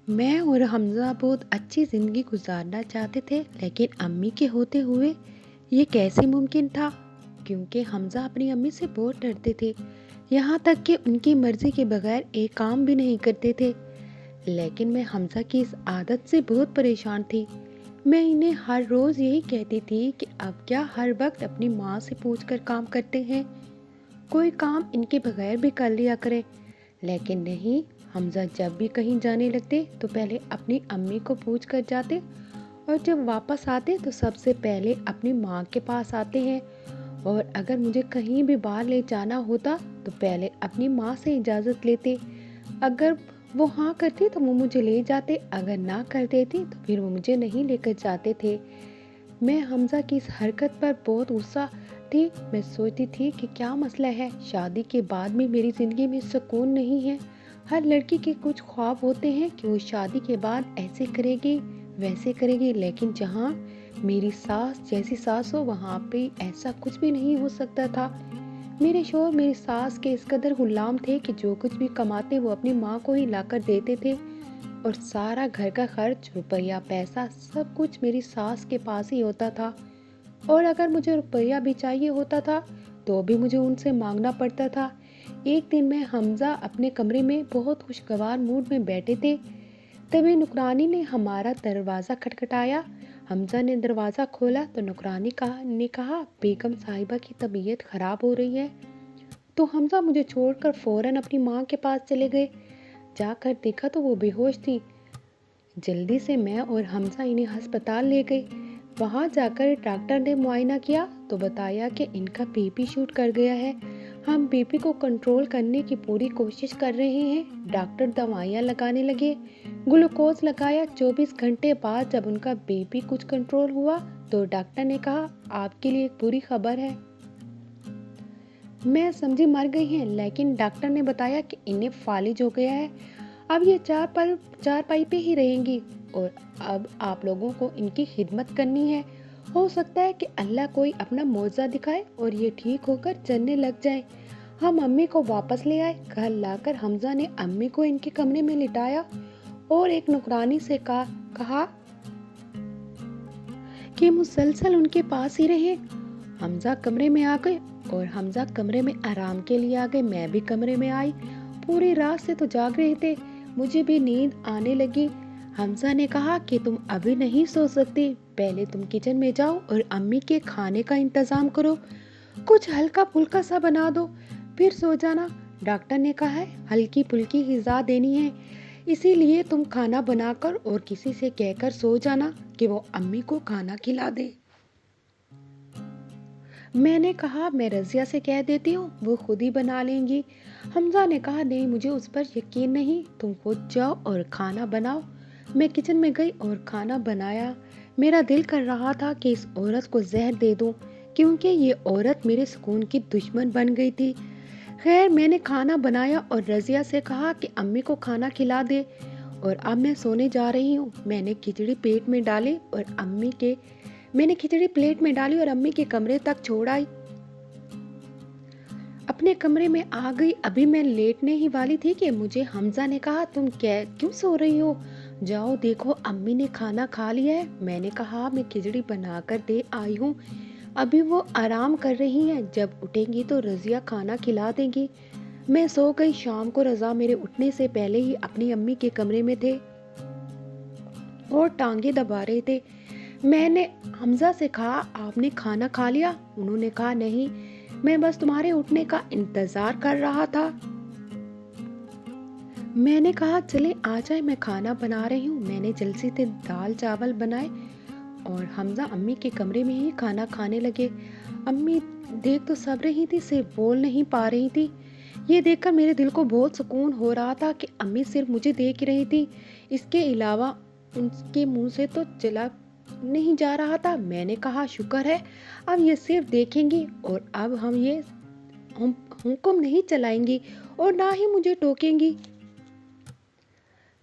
میں اور حمزہ بہت اچھی زندگی گزارنا چاہتے تھے، لیکن امی کے ہوتے ہوئے یہ کیسے ممکن تھا؟ کیونکہ حمزہ اپنی امی سے بہت ڈرتے تھے، یہاں تک کہ ان کی مرضی کے بغیر ایک کام بھی نہیں کرتے تھے۔ لیکن میں حمزہ کی اس عادت سے بہت پریشان تھی۔ میں انہیں ہر روز یہی کہتی تھی کہ اب کیا ہر وقت اپنی ماں سے پوچھ کر کام کرتے ہیں؟ کوئی کام ان کے بغیر بھی کر لیا کرے۔ لیکن نہیں، حمزہ جب بھی کہیں جانے لگتے تو پہلے اپنی امی کو پوچھ کر جاتے، اور جب واپس آتے تو سب سے پہلے اپنی ماں کے پاس آتے ہیں۔ اور اگر مجھے کہیں بھی باہر لے جانا ہوتا تو پہلے اپنی ماں سے اجازت لیتے۔ اگر وہ ہاں کرتی تو وہ مجھے لے جاتے، اگر نہ کر دیتی تو پھر وہ مجھے نہیں لے کر جاتے تھے۔ میں حمزہ کی اس حرکت پر بہت غصہ تھی۔ میں سوچتی تھی کہ کیا مسئلہ ہے، شادی کے بعد بھی میری زندگی میں سکون نہیں ہے۔ ہر لڑکی کے کچھ خواب ہوتے ہیں کہ وہ شادی کے بعد ایسے کرے گی ویسے کرے گی، لیکن جہاں میری ساس جیسی ساس ہو وہاں پہ ایسا کچھ بھی نہیں ہو سکتا تھا۔ میرے شوہر میری ساس کے اس قدر غلام تھے کہ جو کچھ بھی کماتے وہ اپنی ماں کو ہی لا کر دیتے تھے، اور سارا گھر کا خرچ، روپیہ پیسہ سب کچھ میری ساس کے پاس ہی ہوتا تھا۔ اور اگر مجھے روپیہ بھی چاہیے ہوتا تھا تو بھی مجھے ان سے مانگنا پڑتا تھا۔ ایک دن میں حمزہ اپنے کمرے میں بہت خوشگوار موڈ میں بیٹھے تھے، تبھی نوکرانی نے ہمارا دروازہ کھٹکھٹایا۔ حمزہ نے دروازہ کھولا تو نوکرانی نے کہا بیگم صاحبہ کی طبیعت خراب ہو رہی ہے۔ تو حمزہ مجھے چھوڑ کر فوراً اپنی ماں کے پاس چلے گئے۔ جا کر دیکھا تو وہ بے ہوش تھی۔ جلدی سے میں اور حمزہ انہیں ہسپتال لے گئے۔ وہاں جا کر ڈاکٹر نے معائنہ کیا تو بتایا کہ ان کا بی پی شوٹ کر گیا ہے۔ ہم بی پی کو کنٹرول کرنے کی پوری کوشش کر رہے ہیں۔ ڈاکٹر دوائیاں لگانے لگے، گلوکوز لگایا۔ 24 گھنٹے بعد جب ان کا بی پی کچھ کنٹرول ہوا تو ڈاکٹر نے کہا آپ کے لیے ایک بری خبر ہے۔ میں سمجھی مر گئی ہیں، لیکن ڈاکٹر نے بتایا کہ انہیں فالج ہو گیا ہے، اب یہ چار پائی پہ ہی رہیں گی، اور اب آپ لوگوں کو ان کی خدمت کرنی ہے۔ ہو سکتا ہے کہ اللہ کوئی اپنا معجزہ دکھائے اور یہ ٹھیک ہو کر چلنے لگ جائیں۔ ہم امی کو واپس لے آئے۔ گھر لا کر حمزہ نے امی کو ان کے کمرے میں لٹایا اور ایک نوکرانی سے کہا کہ مسلسل ان کے پاس ہی رہیں۔ حمزہ کمرے میں آ گئے اور حمزہ کمرے میں آرام کے لیے آ گئے۔ میں بھی کمرے میں آئی۔ پوری رات سے تو جاگ رہے تھے، مجھے بھی نیند آنے لگی۔ حمزہ نے کہا کہ تم ابھی نہیں سو سکتی، پہلے تم کچن میں جاؤ اور امی کے کھانے کا انتظام کرو، کچھ ہلکا پھلکا سا بنا دو، پھر سو جانا۔ ڈاکٹر نے کہا ہے ہلکی پھلکی غذا دینی ہے، اسی لیے تم کھانا بنا کر اور کسی سے کہہ کر سو جانا کہ وہ امی کو کھانا کھلا دے۔ میں نے کہا میں رضیہ سے کہہ دیتی ہوں، وہ خود ہی بنا لیں گی۔ حمزہ نے کہا نہیں، مجھے اس پر یقین نہیں، تم خود جاؤ اور کھانا بناؤ۔ میں کچن میں گئی اور کھانا بنایا۔ میرا دل کر رہا تھا کہ اس عورت کو زہر دے دوں، کیونکہ یہ عورت میرے سکون کی دشمن بن گئی تھی۔ خیر میں نے کھانا بنایا اور رضیہ سے کہا کہ امی کو کھانا کھلا دے، اور اب میں سونے جا رہی ہوں۔ میں نے کھچڑی پلیٹ میں ڈالی اور امی کے کمرے تک چھوڑ آئی۔ اپنے کمرے میں آ گئی۔ ابھی میں لیٹنے ہی والی تھی کہ مجھے حمزہ نے کہا تم کیوں سو رہی ہو، جاؤ دیکھو امی نے کھانا کھا لیا ہے۔ میں نے کہا میں کھچڑی بنا کر دے آئی ہوں، ابھی وہ آرام کر رہی ہیں، جب اٹھیں گی تو رضیہ کھانا کھلا دیں گی۔ میں سو گئی۔ شام کو رضا میرے اٹھنے سے پہلے ہی اپنی امی کے کمرے میں تھے اور ٹانگیں دبا رہے تھے۔ میں نے حمزہ سے کہا آپ نے کھانا کھا لیا؟ انہوں نے کہا نہیں، میں بس تمہارے اٹھنے کا انتظار کر رہا تھا۔ میں نے کہا چلیں آ جائیں، میں کھانا بنا رہی ہوں۔ میں نے جلدی سے دال چاول بنائے اور حمزہ امی کے کمرے میں ہی کھانا کھانے لگے۔ امی دیکھ تو سب رہی تھی، صرف بول نہیں پا رہی تھی۔ یہ دیکھ کر میرے دل کو بہت سکون ہو رہا تھا کہ امی صرف مجھے دیکھ رہی تھی، اس کے علاوہ ان کے منہ سے تو چلا نہیں جا رہا تھا۔ میں نے کہا شکر ہے، اب یہ صرف دیکھیں گی اور اب ہم حکم نہیں چلائیں گی اور نہ ہی مجھے ٹوکیں گی۔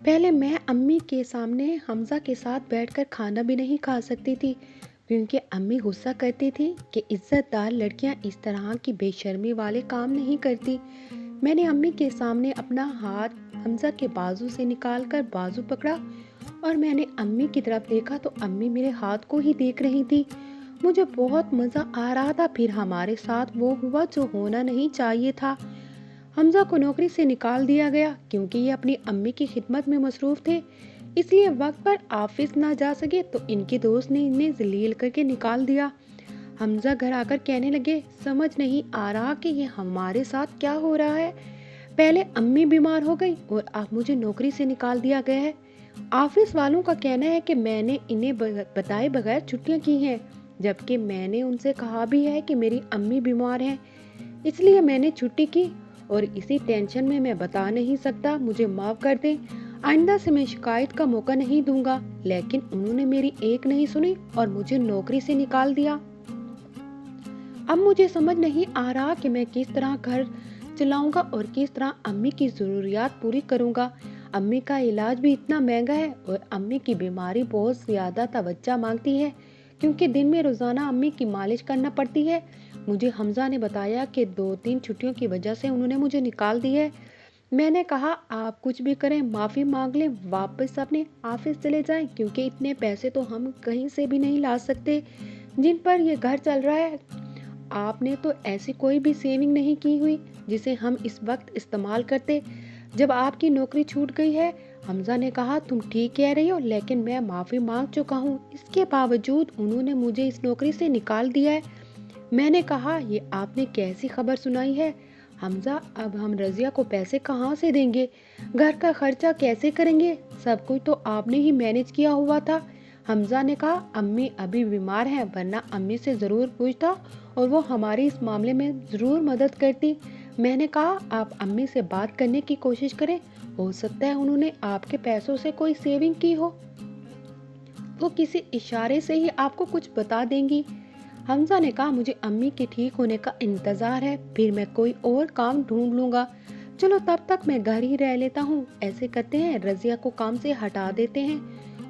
پہلے میں امی کے سامنے حمزہ کے ساتھ بیٹھ کر کھانا بھی نہیں کھا سکتی تھی، کیونکہ امی غصہ کرتی تھی کہ عزت دار لڑکیاں اس طرح کی بے شرمی والے کام نہیں کرتی۔ میں نے امی کے سامنے اپنا ہاتھ حمزہ کے بازو سے نکال کر بازو پکڑا اور میں نے امی کی طرف دیکھا تو امی میرے ہاتھ کو ہی دیکھ رہی تھی۔ مجھے بہت مزہ آ رہا تھا۔ پھر ہمارے ساتھ وہ ہوا جو ہونا نہیں چاہیے تھا۔ حمزہ کو نوکری سے نکال دیا گیا کیونکہ یہ اپنی امی کی خدمت میں مصروف تھے، اس لیے وقت پر آفس نہ جا سکے تو ان کے دوست نے انہیں ذلیل کر کے نکال دیا۔ حمزہ گھر آ کر کہنے لگے، سمجھ نہیں آ رہا کہ یہ ہمارے ساتھ کیا ہو رہا ہے۔ پہلے امی بیمار ہو گئی اور اب مجھے نوکری سے نکال دیا گیا ہے۔ آفس والوں کا کہنا ہے کہ میں نے انہیں بتائے بغیر چھٹیاں کی ہیں، جبکہ میں نے ان سے کہا بھی ہے کہ میری امی بیمار ہیں، اس لیے میں نے چھٹی کی اور اسی ٹینشن میں میں بتا نہیں سکتا۔ مجھے معاف کر دیں، آئندہ سے میں شکایت کا موقع نہیں دوں گا۔ لیکن انہوں نے میری ایک نہیں سنی اور مجھے نوکری سے نکال دیا۔ اب مجھے سمجھ نہیں آ رہا کہ میں کس طرح گھر چلاؤں گا اور کس طرح امی کی ضروریات پوری کروں گا۔ امی کا علاج بھی اتنا مہنگا ہے اور امی کی بیماری بہت زیادہ توجہ مانگتی ہے کیونکہ دن میں روزانہ امی کی مالش کرنا پڑتی ہے۔ مجھے حمزہ نے بتایا کہ 2-3 چھٹیوں کی وجہ سے انہوں نے مجھے نکال دی ہے۔ میں نے کہا، آپ کچھ بھی کریں، معافی مانگ لیں، واپس اپنے آفس چلے جائیں کیونکہ اتنے پیسے تو ہم کہیں سے بھی نہیں لا سکتے جن پر یہ گھر چل رہا ہے۔ آپ نے تو ایسی کوئی بھی سیونگ نہیں کی ہوئی جسے ہم اس وقت استعمال کرتے جب آپ کی نوکری چھوٹ گئی ہے۔ حمزہ نے کہا، تم ٹھیک کہہ رہی ہو، لیکن میں معافی مانگ چکا ہوں، اس کے باوجود انہوں نے مجھے اس نوکری سے نکال دیا ہے۔ میں نے کہا، یہ آپ نے کیسی خبر سنائی ہے حمزہ؟ اب ہم رضیہ کو پیسے کہاں سے دیں گے؟ گھر کا خرچہ کیسے کریں گے؟ سب کچھ تو آپ نے ہی مینج کیا ہوا تھا۔ حمزہ نے کہا، امی ابھی بیمار ہیں، ورنہ امی سے ضرور پوچھتا اور وہ ہماری اس معاملے میں ضرور مدد کرتی۔ میں نے کہا، آپ امی سے بات کرنے کی کوشش کریں، ہو سکتا ہے انہوں نے آپ کے پیسوں سے کوئی سیونگ کی ہو، وہ کسی اشارے سے ہی آپ کو کچھ بتا دیں گی۔ حمزہ نے کہا، مجھے امی کے ٹھیک ہونے کا انتظار ہے، پھر میں کوئی اور کام ڈھونڈ لوں گا۔ چلو تب تک میں گھر ہی رہ لیتا ہوں۔ ایسے کرتے ہیں، رضیہ کو کام سے ہٹا دیتے ہیں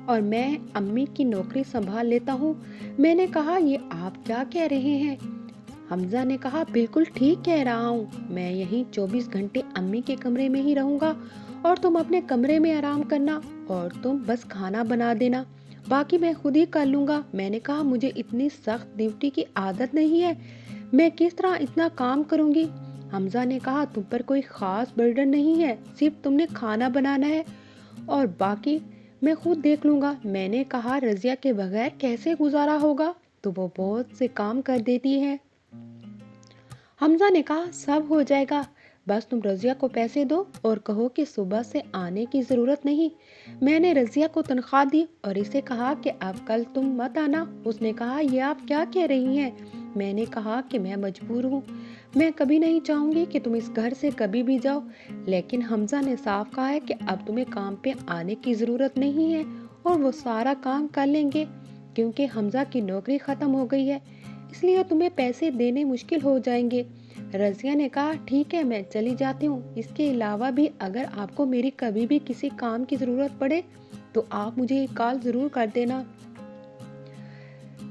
اور میں امی کی نوکری سنبھال لیتا ہوں۔ میں نے کہا، یہ آپ کیا کہہ رہے ہیں؟ حمزہ نے کہا، بالکل ٹھیک کہہ رہا ہوں، میں یہیں 24 گھنٹے امی کے کمرے میں ہی رہوں گا اور تم اپنے کمرے میں آرام کرنا اور تم بس کھانا بنا دینا، باقی میں خود ہی کر لوں گا۔ میں نے کہا، مجھے اتنی سخت ڈیوٹی کی عادت نہیں ہے، میں کس طرح اتنا کام کروں گی؟ حمزہ نے کہا، تم پر کوئی خاص برڈن نہیں ہے، صرف تم نے کھانا بنانا ہے اور باقی میں خود دیکھ لوں گا۔ میں نے کہا، رضیہ کے بغیر کیسے گزارا ہوگا؟ تو وہ بہت سے کام کر دیتی ہے۔ حمزہ نے کہا، سب ہو جائے گا، بس تم رضیہ کو پیسے دو اور کہو کہ صبح سے آنے کی ضرورت نہیں۔ میں نے رضیہ کو تنخواہ دی اور اسے کہا کہ اب کل تم مت آنا۔ اس نے کہا، یہ آپ کیا کہہ رہی ہیں؟ میں نے کہا کہ میں مجبور ہوں، میں کبھی نہیں چاہوں گی کہ تم اس گھر سے کبھی بھی جاؤ، لیکن حمزہ نے صاف کہا ہے کہ اب تمہیں کام پہ آنے کی ضرورت نہیں ہے اور وہ سارا کام کر لیں گے کیونکہ حمزہ کی نوکری ختم ہو گئی ہے، اس لیے تمہیں پیسے دینے مشکل ہو جائیں گے۔ رضیہ نے کہا، ٹھیک ہے، میں چلی جاتی ہوں۔ اس کے علاوہ بھی اگر آپ کو میری کبھی بھی کسی کام کی ضرورت پڑے تو آپ مجھے ایک کال ضرور کر دینا۔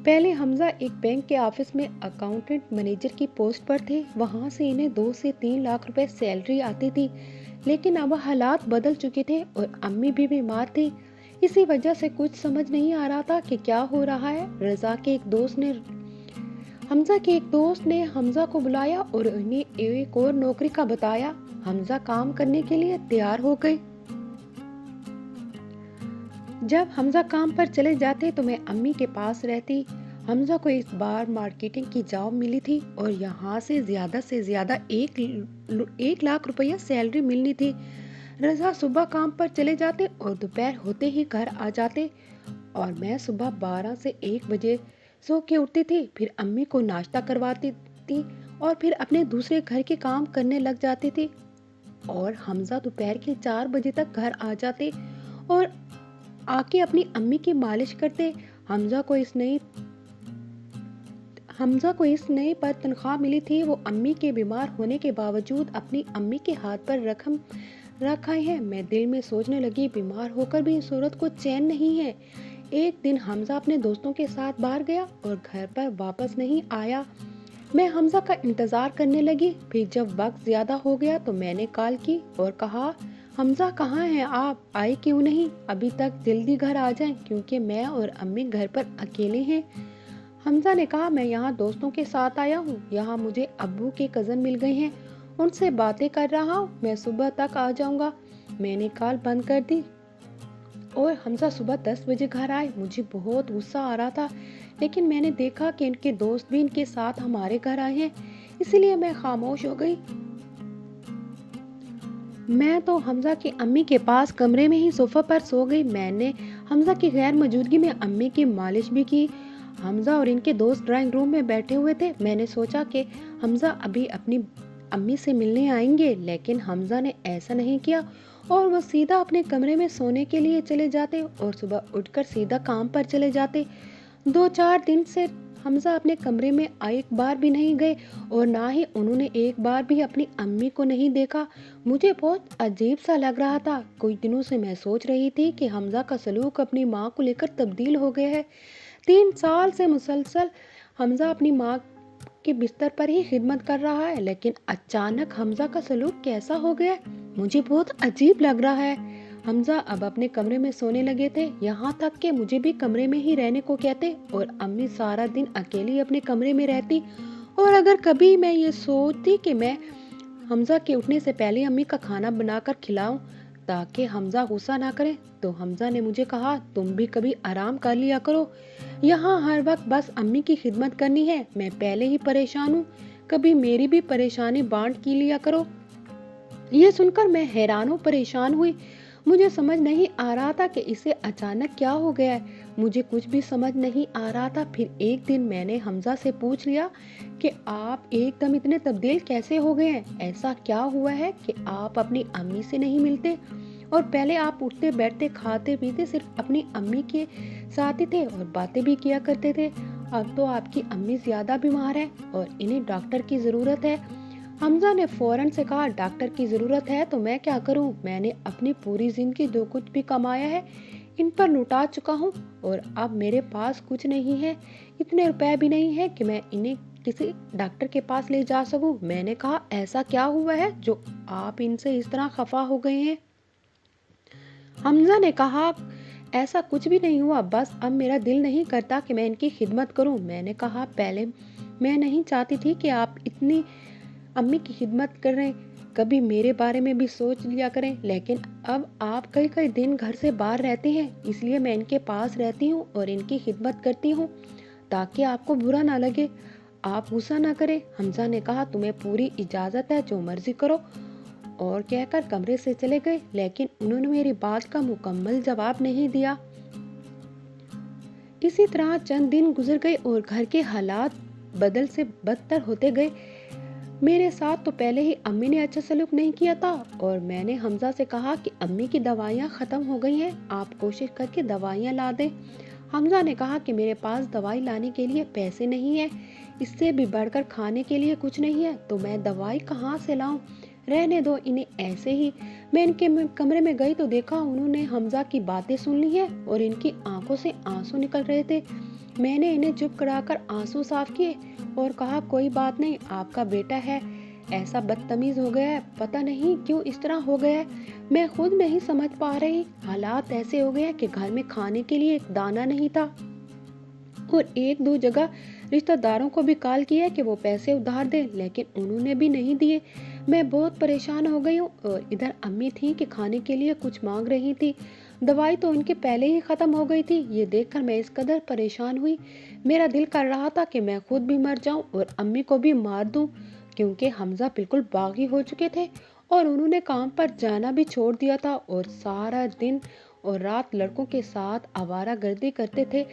پہلے حمزہ ایک بینک کے آفس میں اکاؤنٹنٹ منیجر کی پوسٹ پر تھے، وہاں سے انہیں 2 سے 3 لاکھ روپے سیلری آتی تھی، لیکن اب حالات بدل چکے تھے اور امی بھی بیمار تھی، اسی وجہ سے کچھ سمجھ نہیں آ رہا تھا کہ کیا ہو رہا ہے۔ حمزہ کے ایک دوست نے حمزہ کو بلایا اور انہیں ایک اور نوکری کا بتایا۔ حمزہ کام کرنے کے لیے تیار ہو گئے۔ جب حمزہ کام پر چلے جاتے تو میں امی کے پاس رہتی۔ حمزہ کو اس بار مارکیٹنگ کی جاب ملی تھی اور یہاں سے زیادہ 1 لاکھ روپیہ سیلری ملنی تھی۔ رضا صبح کام پر چلے جاتے اور دوپہر ہوتے ہی گھر آ جاتے اور میں صبح 12 سے 1 بجے سو کے اٹھتی تھی، پھر امی کو ناشتہ کرواتی تھی اور پھر اپنے دوسرے گھر کے کام کرنے لگ جاتی تھی اور حمزہ دوپہر کے 4 بجے تک گھر آ جاتے اور آ کے اپنی امی کی مالش کرتے۔ حمزہ کو اس نئے پر تنخواہ ملی تھی۔ وہ امی کے بیمار ہونے کے باوجود اپنی امی کے ہاتھ پر رکھے ہیں۔ میں دل میں سوچنے لگی، بیمار ہو کر بھی اس عورت کو چین نہیں ہے۔ ایک دن حمزہ اپنے دوستوں کے ساتھ باہر گیا اور گھر پر واپس نہیں آیا۔ میں حمزہ کا انتظار کرنے لگی۔ پھر جب وقت زیادہ ہو گیا تو میں نے کال کی اور کہا حمزہ کہاں ہیں آپ، آئے کیوں نہیں؟ ابھی تک جلدی گھر آ جائیں کیونکہ میں اور امی گھر پر اکیلے ہیں۔ حمزہ نے کہا میں یہاں دوستوں کے ساتھ آیا ہوں، یہاں مجھے ابو کے کزن مل گئے ہیں، ان سے باتیں کر رہا ہوں، میں صبح تک آ جاؤں گا۔ میں نے کال بند کر دی اور حمزہ صبح 10 بجے گھر آئے۔ مجھے بہت غصہ آ رہا تھا لیکن میں نے دیکھا کہ ان کے دوست بھی ان کے ساتھ ہمارے گھر آئے ہیں، اسی لیے میں خاموش ہو گئی۔ میں تو حمزہ کی امی کے پاس کمرے میں ہی صوفہ پر سو گئی۔ میں نے حمزہ کی غیر موجودگی میں امی کی مالش بھی کی۔ حمزہ اور ان کے دوست ڈرائنگ روم میں بیٹھے ہوئے تھے۔ میں نے سوچا کہ حمزہ ابھی اپنی امی سے ملنے آئیں گے، لیکن حمزہ نے ایسا نہیں کیا اور وہ سیدھا اپنے کمرے میں سونے کے لیے چلے جاتے اور صبح اٹھ کر سیدھا کام پر چلے جاتے۔ 2-4 دن سے حمزہ اپنے کمرے میں ایک بار بھی نہیں گئے اور نہ ہی انہوں نے ایک بار بھی اپنی امی کو نہیں دیکھا۔ مجھے بہت عجیب سا لگ رہا تھا۔ کچھ دنوں سے میں سوچ رہی تھی کہ حمزہ کا سلوک اپنی ماں کو لے کر تبدیل ہو گیا ہے۔ 3 سال سے مسلسل حمزہ اپنی ماں کے بستر پر ہی خدمت کر رہا ہے، لیکن اچانک حمزہ کا سلوک کیسا ہو گیا ہے؟ مجھے بہت عجیب لگ رہا ہے۔ حمزہ اب اپنے کمرے میں سونے لگے تھے، یہاں تک کہ مجھے بھی کمرے میں ہی رہنے کو کہتے اور امی سارا دن اکیلی اپنے کمرے میں رہتی۔ اور اگر کبھی میں یہ سوچتی کہ میں حمزہ کے اٹھنے سے پہلے امی کا کھانا بنا کر کھلاؤں تاکہ حمزہ غصہ نہ کرے، تو حمزہ نے مجھے کہا تم بھی کبھی آرام کر لیا کرو، یہاں ہر وقت بس امی کی خدمت کرنی ہے، میں پہلے ہی پریشان ہوں، کبھی میری بھی پریشانی بانٹ کی لیا کرو۔ یہ سن کر میں حیران و پریشان ہوئی۔ مجھے سمجھ نہیں آ رہا تھا کہ اسے اچانک کیا ہو گیا ہے، مجھے کچھ بھی سمجھ نہیں آ رہا تھا۔ پھر ایک دن میں نے حمزہ سے پوچھ لیا کہ آپ ایک دم اتنے تبدیل کیسے ہو گئے ہیں؟ ایسا کیا ہوا ہے کہ آپ اپنی امی سے نہیں ملتے؟ اور پہلے آپ اٹھتے بیٹھتے کھاتے پیتے صرف اپنی امی کے ساتھ ہی تھے اور باتیں بھی کیا کرتے تھے، اب تو آپ کی امی زیادہ بیمار ہے اور انہیں ڈاکٹر کی ضرورت ہے۔ حمزہ نے فوراً سے کہا ڈاکٹر کی ضرورت ہے تو میں کیا کروں؟ میں نے اپنی پوری زندگی جو کچھ بھی کمایا ہے ان پر لوٹا چکا ہوں اور اب میرے پاس کچھ نہیں ہے، اتنے روپے بھی نہیں ہے کہ میں انہیں کسی ڈاکٹر کے پاس لے جا سکوں۔ میں نے کہا ایسا کیا ہوا ہے جو آپ ان سے اس طرح خفا ہو گئے ہیں؟ حمزہ نے کہا ایسا کچھ بھی نہیں ہوا، بس اب میرا دل نہیں کرتا کہ میں ان کی خدمت کروں۔ میں نے کہا پہلے میں نہیں چاہتی تھی کہ آپ اتنی امی کی خدمت کر رہے، کبھی میرے بارے میں بھی سوچ لیا کریں، لیکن اب آپ کئی دن گھر سے باہر رہتے ہیں، اس لیے میں ان کے پاس رہتی ہوں اور ان کی خدمت کرتی ہوں تاکہ آپ کو برا نہ لگے، آپ غصہ نہ کریں۔ حمزہ نے کہا تمہیں پوری اجازت ہے، جو مرضی کرو، اور کہہ کر کمرے سے چلے گئے، لیکن انہوں نے میری بات کا مکمل جواب نہیں دیا۔ اسی طرح چند دن گزر گئے اور گھر کے حالات بدل سے بدتر ہوتے گئے۔ میرے ساتھ تو پہلے ہی امی نے اچھا سلوک نہیں کیا تھا اور میں نے حمزہ سے کہا کہ امی کی دوائیاں ختم ہو گئی ہیں، آپ کوشش کر کے دوائیاں لا دیں۔ حمزہ نے کہا کہ میرے پاس دوائی لانے کے لیے پیسے نہیں ہیں، اس سے بھی بڑھ کر کھانے کے لیے کچھ نہیں ہے، تو میں دوائی کہاں سے لاؤں؟ رہنے دو انہیں ایسے ہی۔ میں ان کے کمرے میں گئی تو دیکھا انہوں نے حمزہ کی باتیں سن لی ہیں اور ان کی آنکھوں سے آنسو نکل رہے تھے۔ میں نے انہیں چپ کرا کر آنسو صاف کیے اور کہا کوئی بات نہیں، آپ کا بیٹا ہے ایسا بدتمیز ہو گیا ہے، پتہ نہیں کیوں اس طرح ہو گیا ہے، میں خود نہیں سمجھ پا رہی، حالات ایسے ہو گئے کہ گھر میں کھانے کے لیے ایک دانہ نہیں تھا اور 1-2 جگہ رشتہ داروں کو بھی کال کیا کہ وہ پیسے ادھار دیں، لیکن انہوں نے بھی نہیں دیے۔ میں بہت پریشان ہو گئی ہوں اور ادھر امی تھی کہ کھانے کے لیے کچھ مانگ رہی تھی، دوائی تو ان کے پہلے ہی ختم ہو گئی تھی۔ یہ دیکھ کر میں اس قدر پریشان ہوئی، میرا دل کر رہا تھا کہ میں خود بھی مر جاؤں اور امی کو بھی مار دوں، کیونکہ حمزہ بالکل باغی ہو چکے تھے اور انہوں نے کام پر جانا بھی چھوڑ دیا تھا اور سارا دن اور رات لڑکوں کے ساتھ آوارہ گردی کرتے تھے۔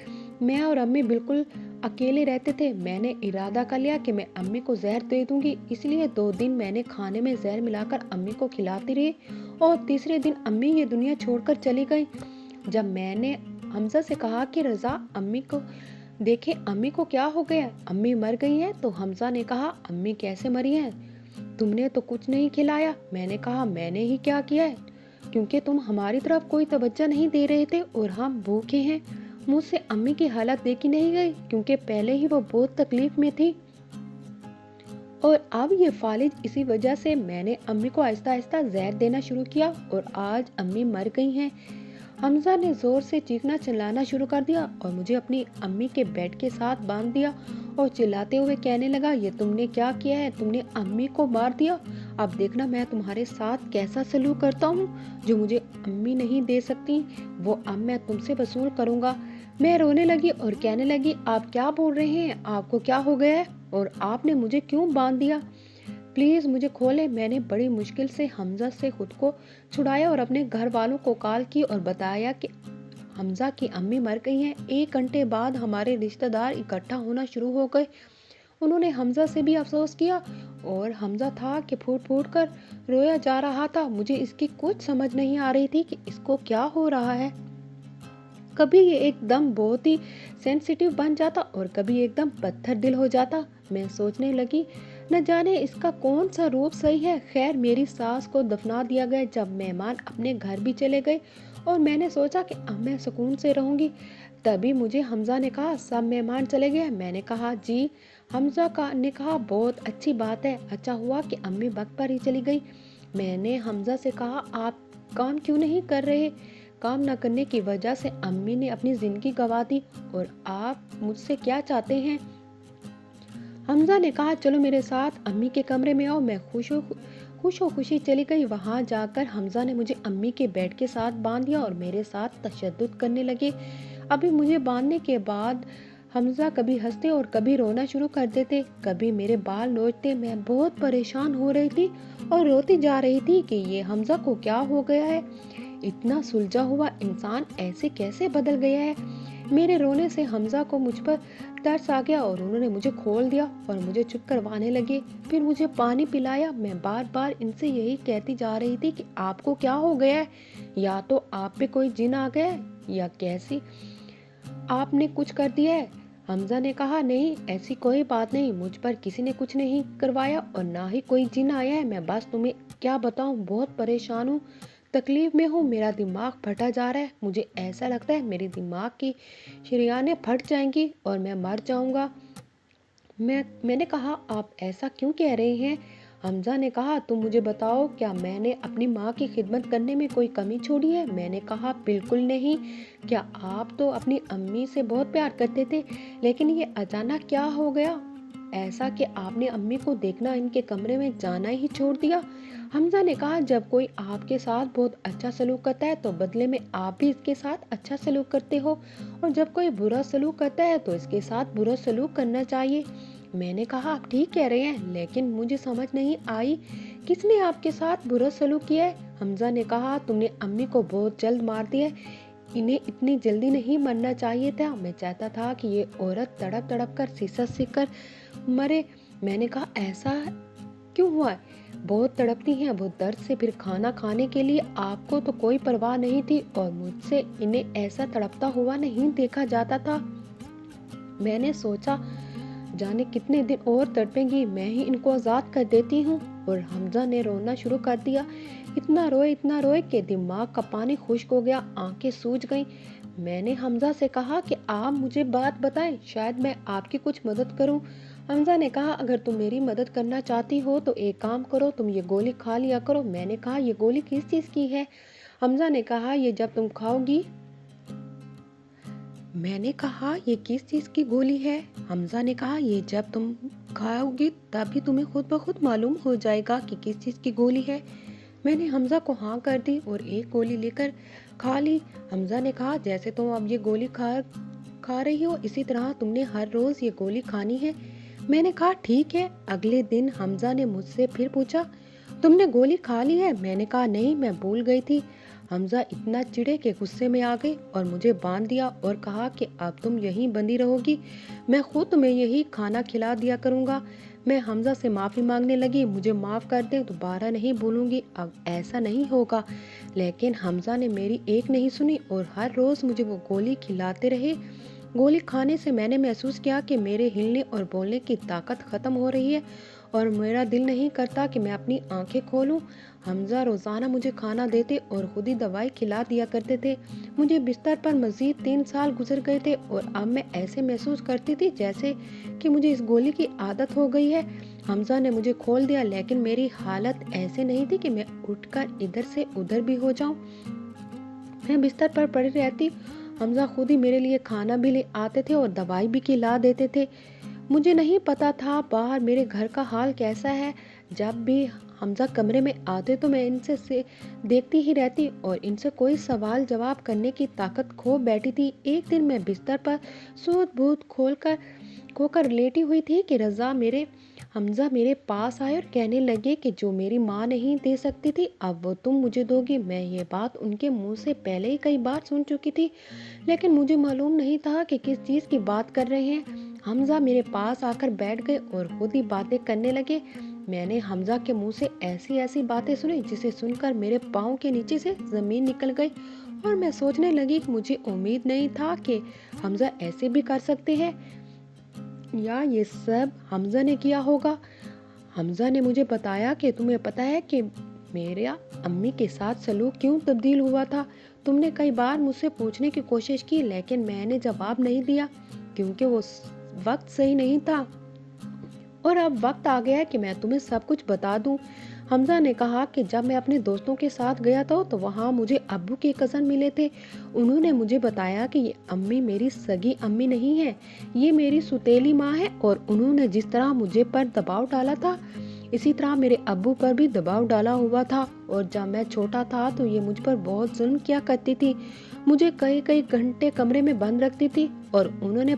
میں اور امی بالکل اکیلے رہتے تھے۔ میں نے ارادہ کر لیا کہ میں امی کو زہر دے دوں گی، اس لیے 2 دن میں نے کھانے میں زہر ملا کر امی کو کھلاتی رہی اور تیسرے دن امی یہ دنیا چھوڑ کر چلی گئی۔ جب میں نے حمزہ سے کہا کہ رضا امی کو دیکھے، امی کو کیا ہو گیا، امی مر گئی ہیں، تو حمزہ نے کہا امی کیسے مری ہیں، تم نے تو کچھ نہیں کھلایا۔ میں نے کہا میں نے ہی کیا کیا ہے، کیونکہ تم ہماری طرف کوئی توجہ نہیں دے رہے تھے اور ہم بھوکے ہیں۔ مجھ سے امی کی حالت دیکھی نہیں گئی کیونکہ پہلے ہی وہ بہت تکلیف میں تھی۔ اور اب یہ فالج اسی وجہ سے میں نے امی کو آہستہ آہستہ زہر دینا شروع کیا اور آج امی مر گئی ہیں۔ حمزہ نے زور سے چیخنا چلانا شروع کر دیا اور مجھے اپنی امی کے بیڈ کے ساتھ باندھ دیا اور چلاتے ہوئے کہنے لگا، یہ تم نے کیا کیا ہے؟ تم نے امی کو مار دیا، اب دیکھنا میں تمہارے ساتھ کیسا سلوک کرتا ہوں۔ جو مجھے امی نہیں دے سکتی وہ اب میں تم سے وصول کروں گا۔ میں رونے لگی اور کہنے لگی، آپ کیا بول رہے ہیں؟ آپ کو کیا ہو گیا ہے اور آپ نے مجھے کیوں باندھ دیا؟ پلیز مجھے کھولے۔ میں نے بڑی مشکل سے حمزہ سے خود کو چھڑایا اور اپنے گھر والوں کو کال کی اور بتایا کہ حمزہ کی امی مر گئی ہیں۔ 1 گھنٹے بعد ہمارے رشتہ دار اکٹھا ہونا شروع ہو گئے۔ انہوں نے حمزہ سے بھی افسوس کیا اور حمزہ تھا کہ پھوٹ پھوٹ کر رویا جا رہا تھا۔ مجھے اس کی کچھ سمجھ نہیں آ رہی تھی کہ اس کو کیا ہو رہا ہے۔ کبھی یہ ایک دم بہت ہی سینسیٹیو بن جاتا اور کبھی ایک دم پتھر دل ہو جاتا۔ میں سوچنے لگی، نہ جانے اس کا کون سا روپ صحیح ہے۔ خیر میری ساس کو دفنا دیا گیا جب مہمان اپنے گھر بھی چلے گئے اور میں نے سوچا کہ اب میں سکون سے رہوں گی۔ تبھی مجھے حمزہ نے کہا، سب مہمان چلے گئے؟ میں نے کہا جی۔ حمزہ نے کہا، بہت اچھی بات ہے، اچھا ہوا کہ امی وقت پر ہی چلی گئی۔ میں نے حمزہ سے کہا، آپ کام کیوں نہیں کر رہے؟ کام نہ کرنے کی وجہ سے امی نے اپنی زندگی گنوا دی اور آپ مجھ سے کیا چاہتے ہیں؟ حمزہ نے کہا، چلو میرے ساتھ امی کے کمرے میں آؤ۔ میں خوش و خوشی چلی گئی۔ وہاں جا کر حمزہ نے مجھے امی کے بیڈ کے ساتھ باندھ دیا اور میرے ساتھ تشدد کرنے لگے۔ ابھی مجھے باندھنے کے بعد حمزہ کبھی ہنستے اور کبھی رونا شروع کر دیتے، کبھی میرے بال نوچتے۔ میں بہت پریشان ہو رہی تھی اور روتی جا رہی تھی کہ یہ حمزہ کو کیا ہو گیا ہے؟ اتنا سلجھا ہوا انسان ایسے کیسے بدل گیا ہے؟ میرے رونے سے حمزہ کو مجھ پر ترس آ گیا اور انہوں نے مجھے کھول دیا اور مجھے چپ کروانے لگے، پھر مجھے پانی پلایا۔ میں بار بار ان سے یہی کہتی جا رہی تھی کہ آپ کو کیا ہو گیا ہے؟ یا تو آپ پہ کوئی جن آ گیا ہے یا کیسی آپ نے کچھ کر دیا ہے۔ حمزہ نے کہا، نہیں ایسی کوئی بات نہیں، مجھ پر کسی نے کچھ نہیں کروایا اور نہ ہی کوئی جن آیا ہے۔ میں بس تمہیں کیا بتاؤں، بہت پریشان ہوں، تکلیف میں ہوں، میرا دماغ پھٹا جا رہا ہے۔ مجھے ایسا لگتا ہے میری دماغ کی شریانیں پھٹ جائیں گی اور میں مر جاؤں گا۔ میں نے کہا، آپ ایسا کیوں کہہ رہے ہیں؟ حمزہ نے کہا، تم مجھے بتاؤ، کیا میں نے اپنی ماں کی خدمت کرنے میں کوئی کمی چھوڑی ہے؟ میں نے کہا، بالکل نہیں۔ کیا آپ تو اپنی امی سے بہت پیار کرتے تھے، لیکن یہ اچانک کیا ہو گیا ایسا کہ آپ نے امی کو دیکھنا، ان کے کمرے میں جانا ہی چھوڑ دیا؟ حمزہ نے کہا، جب کوئی آپ کے ساتھ بہت اچھا سلوک کرتا ہے تو بدلے میں آپ بھی اس کے ساتھ اچھا سلوک کرتے ہو، اور جب کوئی برا سلوک کرتا ہے تو اس کے ساتھ برا سلوک کرنا چاہیے۔ میں نے کہا، آپ ٹھیک کہہ رہے ہیں، لیکن مجھے سمجھ نہیں آئی کس نے آپ کے ساتھ برا سلوک کیا ہے؟ حمزہ نے کہا، تم نے امی کو بہت جلد مار دیا ہے، انہیں اتنی جلدی نہیں مرنا چاہیے تھا۔ میں چاہتا تھا کہ یہ عورت تڑپ تڑپ کر سیکھ کر مرے۔ میں نے کہا، ایسا کیوں ہوا ہے؟ بہت تڑپتی ہیں وہ درد سے، پھر کھانا کھانے کے لیے آپ کو تو کوئی پرواہ نہیں تھی اور مجھ سے انہیں ایسا تڑپتا ہوا نہیں دیکھا جاتا تھا۔ میں نے سوچا جانے کتنے دن اور تڑپیں گی، میں ہی ان کو آزاد کر دیتی ہوں۔ اور حمزہ نے رونا شروع کر دیا، اتنا روئے کہ دماغ کا پانی خشک ہو گیا، آنکھیں سوج گئیں۔ میں نے حمزہ سے کہا کہ آپ مجھے بات بتائیں، شاید میں آپ کی کچھ مدد کروں۔ حمزہ نے کہا، اگر تم میری مدد کرنا چاہتی ہو تو ایک کام کرو، تم یہ گولی کھا لیا کرو۔ میں نے کہا، یہ گولی کس چیز کی ہے؟ حمزہ نے کہا، یہ جب تم کھاؤ گی۔ میں نے کہا، یہ کس چیز کی گولی ہے؟ حمزہ نے کہا، یہ جب تم کھاؤ گی تبھی تمہیں خود بخود معلوم ہو جائے گا کہ کس چیز کی گولی ہے۔ میں نے حمزہ کو ہاں کر دی اور ایک گولی لے کر کھا لی۔ حمزہ نے کہا، جیسے تم اب یہ گولی کھا رہی ہو اسی طرح تم نے ہر روز یہ گولی کھانی ہے۔ میں نے کہا، ٹھیک ہے۔ اگلے دن حمزہ نے مجھ سے پھر پوچھا، تم نے گولی کھا لی ہے؟ میں نے کہا، نہیں، میں بھول گئی تھی۔ حمزہ اتنا چڑے کہ غصے میں آ گئے اور مجھے باندھ دیا اور کہا کہ اب تم یہیں بندی رہو گی، میں خود تمہیں یہی کھانا کھلا دیا کروں گا۔ میں حمزہ سے معافی مانگنے لگی، مجھے معاف کر دیں، دوبارہ نہیں بھولوں گی، اب ایسا نہیں ہوگا۔ لیکن حمزہ نے میری ایک نہیں سنی اور ہر روز مجھے وہ گولی کھلاتے رہے۔ گولی کھانے سے میں نے محسوس کیا کہ میرے ہلنے اور بولنے کی طاقت ختم ہو رہی ہے اور میرا دل نہیں کرتا کہ میں اپنی آنکھیں کھولوں۔ حمزہ روزانہ مجھے کھانا دیتے اور خود ہی دوائی کھلا دیا کرتے تھے۔ مجھے بستر پر مزید 3 سال گزر گئے تھے اور اب میں ایسے محسوس کرتی تھی جیسے کہ مجھے اس گولی کی عادت ہو گئی ہے۔ حمزہ نے مجھے کھول دیا، لیکن میری حالت ایسے نہیں تھی کہ میں اٹھ کر ادھر سے ادھر بھی ہو جاؤں۔ میں بستر پر پڑی رہتی۔ حمزہ خود ہی میرے لیے کھانا بھی لے آتے تھے اور دوائی بھی کھلا دیتے تھے۔ مجھے نہیں پتا تھا باہر میرے گھر کا حال کیسا ہے۔ جب بھی حمزہ کمرے میں آتے تو میں ان سے دیکھتی ہی رہتی اور ان سے کوئی سوال جواب کرنے کی طاقت کھو بیٹھی تھی۔ ایک دن میں بستر پر سوت بوت کھو کر لیٹی ہوئی تھی کہ حمزہ میرے پاس آئے اور کہنے لگے کہ جو میری ماں نہیں دے سکتی تھی اب وہ تم مجھے دو گی۔ میں یہ بات ان کے منہ سے پہلے ہی کئی بار سن چکی تھی، لیکن مجھے معلوم نہیں تھا کہ کس چیز کی بات کر رہے ہیں۔ حمزہ میرے پاس آ کر بیٹھ گئے اور خود ہی باتیں کرنے لگے۔ میں نے حمزہ کے منہ سے ایسی باتیں سنی جسے سن کر میرے پاؤں کے نیچے سے زمین نکل گئی، اور میں سوچنے لگی کہ مجھے امید نہیں تھا کہ حمزہ ایسے بھی کر سکتے ہیں، یا یہ سب حمزہ نے کیا ہوگا۔ حمزہ نے مجھے بتایا کہ تمہیں پتا ہے کہ میرا امی کے ساتھ سلوک کیوں تبدیل ہوا تھا۔ تم نے کئی بار مجھ سے پوچھنے کی کوشش کی، لیکن میں نے جواب نہیں دیا کیونکہ وہ وقت صحیح نہیں تھا، اور اب وقت آ گیا ہے کہ میں تمہیں سب کچھ بتا دوں۔ حمزہ نے کہا کہ جب میں اپنے دوستوں کے ساتھ گیا تھا تو وہاں مجھے ابو کے کزن ملے تھے۔ انہوں نے مجھے بتایا کہ یہ امی میری سگی امی نہیں ہے، یہ میری سوتیلی ماں ہے، اور انہوں نے جس طرح مجھے پر دباؤ ڈالا تھا اسی طرح میرے ابو پر بھی دباؤ ڈالا ہوا تھا، اور جب میں چھوٹا تھا تو یہ مجھ پر بہت ظلم کیا کرتی تھی۔ مجھے کئی گھنٹے کمرے میں بند رکھتی تھی، اور انہوں نے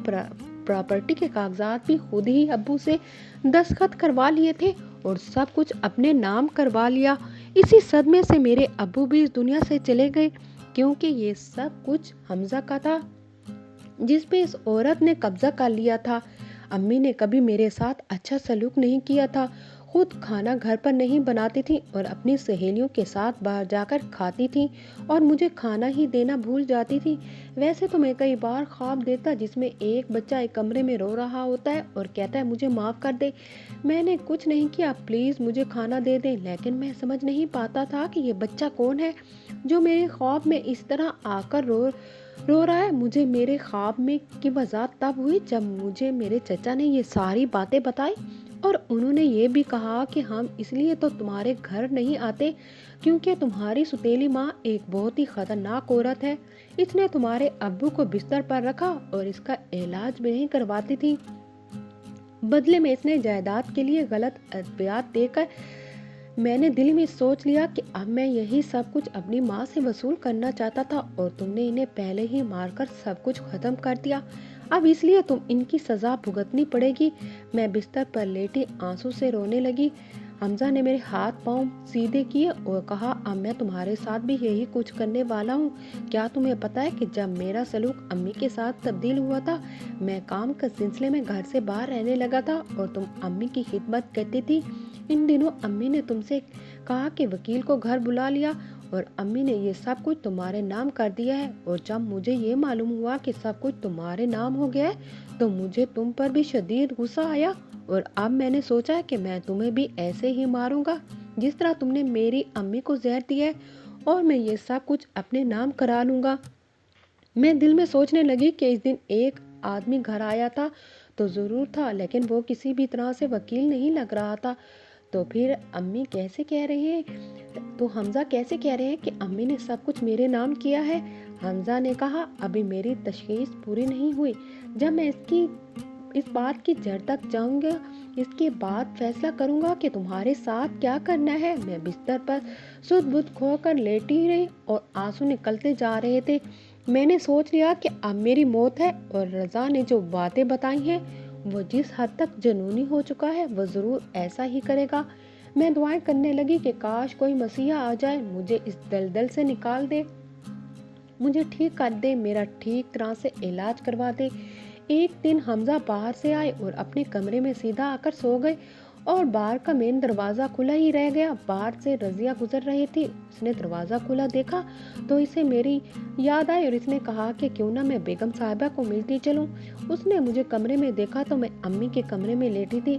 پراپرٹی کے کاغذات بھی خود ہی ابو سے دستخط کروا لیے تھے اور سب کچھ اپنے نام کروا لیا۔ اسی صدمے سے میرے ابو بھی اس دنیا سے چلے گئے، کیونکہ یہ سب کچھ حمزہ کا تھا جس پہ اس عورت نے قبضہ کر لیا تھا۔ امی نے کبھی میرے ساتھ اچھا سلوک نہیں کیا تھا، خود کھانا گھر پر نہیں بناتی تھی اور اپنی سہیلیوں کے ساتھ باہر جا کر کھاتی تھی اور مجھے کھانا ہی دینا بھول جاتی تھی۔ ویسے تو میں کئی بار خواب دیتا جس میں ایک بچہ ایک کمرے میں رو رہا ہوتا ہے اور کہتا ہے مجھے معاف کر دے، میں نے کچھ نہیں کیا، پلیز مجھے کھانا دے دیں، لیکن میں سمجھ نہیں پاتا تھا کہ یہ بچہ کون ہے جو میرے خواب میں اس طرح آ کر رو رہا ہے۔ مجھے میرے خواب میں کی وضاحت تب ہوئی جب مجھے میرے چچا نے یہ ساری باتیں بتائی، اور انہوں نے یہ بھی کہا کہ ہم اس لیے تو تمہارے گھر نہیں آتے کیونکہ تمہاری سوتیلی ماں ایک بہت ہی خطرناک عورت ہے، اس نے تمہارے ابو کو بستر پر رکھا اور اس کا علاج بھی نہیں کرواتی تھی، بدلے میں اس نے جائیداد کے لیے غلط ادویات دے کر۔ میں نے دل میں سوچ لیا کہ اب میں یہی سب کچھ اپنی ماں سے وصول کرنا چاہتا تھا، اور تم نے انہیں پہلے ہی مار کر سب کچھ ختم کر دیا، اب اس لیے تم ان کی سزا بھگتنی پڑے گی۔ میں بستر پر لیٹی آنسو سے رونے لگی۔ حمزہ نے میرے ہاتھ پاؤں سیدھے کیے اور کہا اب میں تمہارے ساتھ بھی یہی کچھ کرنے والا ہوں۔ کیا تمہیں پتا ہے کہ جب میرا سلوک امی کے ساتھ تبدیل ہوا تھا میں کام کے سلسلے میں گھر سے باہر رہنے لگا تھا اور تم امی کی خدمت کرتی تھی۔ ان دنوں امی نے تم سے کہا کہ وکیل کو گھر بلا لیا اور امی نے یہ سب کچھ تمہارے نام کر دیا ہے، اور جب مجھے یہ معلوم ہوا کہ سب کچھ تمہارے نام ہو گیا ہے تو مجھے تم پر بھی شدید غصہ آیا، اور اب میں نے سوچا کہ میں تمہیں بھی ایسے ہی ماروں گا جس طرح تم نے میری امی کو زہر دیا ہے، اور میں یہ سب کچھ اپنے نام کرا لوں گا۔ میں دل میں سوچنے لگی کہ اس دن ایک آدمی گھر آیا تھا تو ضرور تھا، لیکن وہ کسی بھی طرح سے وکیل نہیں لگ رہا تھا، تو پھر امی کیسے کہہ رہے ہیں تو حمزہ کیسے کہہ رہے ہیں کہ امی نے سب کچھ میرے نام کیا ہے؟ حمزہ نے کہا ابھی میری تشخیص پوری نہیں ہوئی، جب میں اس بات کی جڑ تک جاؤں گا اس کے بعد فیصلہ کروں گا کہ تمہارے ساتھ کیا کرنا ہے۔ میں بستر پر سد بد کھو کر لیٹی رہی اور آنسو نکلتے جا رہے تھے۔ میں نے سوچ لیا کہ اب میری موت ہے، اور رضا نے جو باتیں بتائی ہیں وہ جس حد تک جنونی ہو چکا ہے وہ ضرور ایسا ہی کرے گا۔ میں دعائیں کرنے لگی کہ کاش کوئی مسیحا آ جائے، مجھے اس دلدل سے نکال دے، مجھے ٹھیک کر دے، میرا ٹھیک طرح سے علاج کروا دے۔ ایک دن حمزہ باہر سے آئے اور اپنے کمرے میں سیدھا آ کر سو گئے، اور باہر کا مین دروازہ کھلا ہی رہ گیا۔ باہر سے رضیہ گزر رہی تھی، اس نے دروازہ کھلا دیکھا تو اسے میری یاد آئی اور اس نے کہا کہ کیوں نہ میں بیگم صاحبہ کو ملتی چلوں۔ اس نے مجھے کمرے میں دیکھا تو میں امی کے کمرے میں لیٹی تھی۔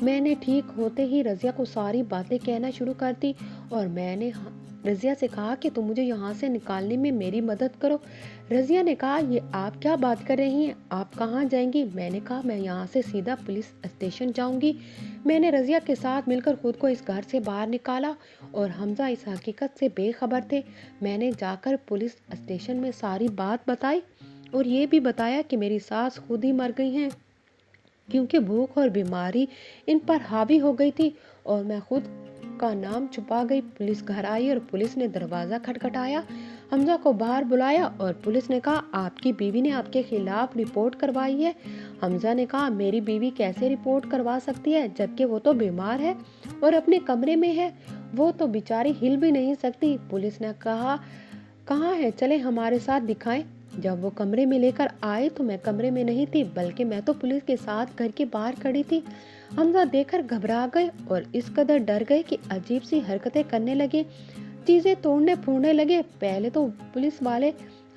میں نے ٹھیک ہوتے ہی رضیہ کو ساری باتیں کہنا شروع کر دی اور میں نے رضیہ سے کہا کہ تم مجھے یہاں سے نکالنے میں میری مدد کرو۔ رضیہ نے کہا یہ آپ کیا بات کر رہی ہیں، آپ کہاں جائیں گی؟ میں نے کہا میں یہاں سے سیدھا پولیس اسٹیشن جاؤں گی۔ میں نے رضیہ کے ساتھ مل کر خود کو اس گھر سے باہر نکالا اور حمزہ اس حقیقت سے بے خبر تھے۔ میں نے جا کر پولیس اسٹیشن میں ساری بات بتائی اور یہ بھی بتایا کہ میری ساس خود ہی مر گئی ہیں کیونکہ بھوک اور بیماری ان پر حاوی ہو گئی تھی، اور میں خود کا نام چھپا گئی۔ پولیس گھر آئی اور پولیس نے دروازہ کھٹکھٹایا، حمزہ کو باہر بلایا اور پولیس نے کہا آپ کی بیوی نے آپ کے خلاف رپورٹ کروائی ہے۔ حمزہ نے کہا میری بیوی کیسے رپورٹ کروا سکتی ہے جبکہ وہ تو بیمار ہے اور اپنے کمرے میں ہے، وہ تو بیچاری ہل بھی نہیں سکتی۔ پولیس نے کہا کہاں ہے، چلے ہمارے ساتھ دکھائیں۔ جب وہ کمرے میں لے کر آئے تو میں کمرے میں نہیں تھی بلکہ میں تو پولیس کے ساتھ گھر کے باہر کھڑی تھی۔ حمزہ دیکھ کر گھبرا گئے اور اس قدر ڈر گئے کہ عجیب سی حرکتیں کرنے لگے، چیزیں توڑنے پھوڑنے لگے۔ پہلے تو پولیس والے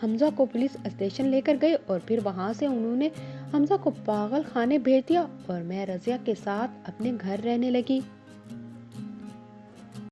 حمزہ کو پولیس اسٹیشن لے کر گئے اور پھر وہاں سے انہوں نے حمزہ کو پاگل خانے بھیج دیا اور میں رضیہ کے ساتھ اپنے گھر رہنے لگی۔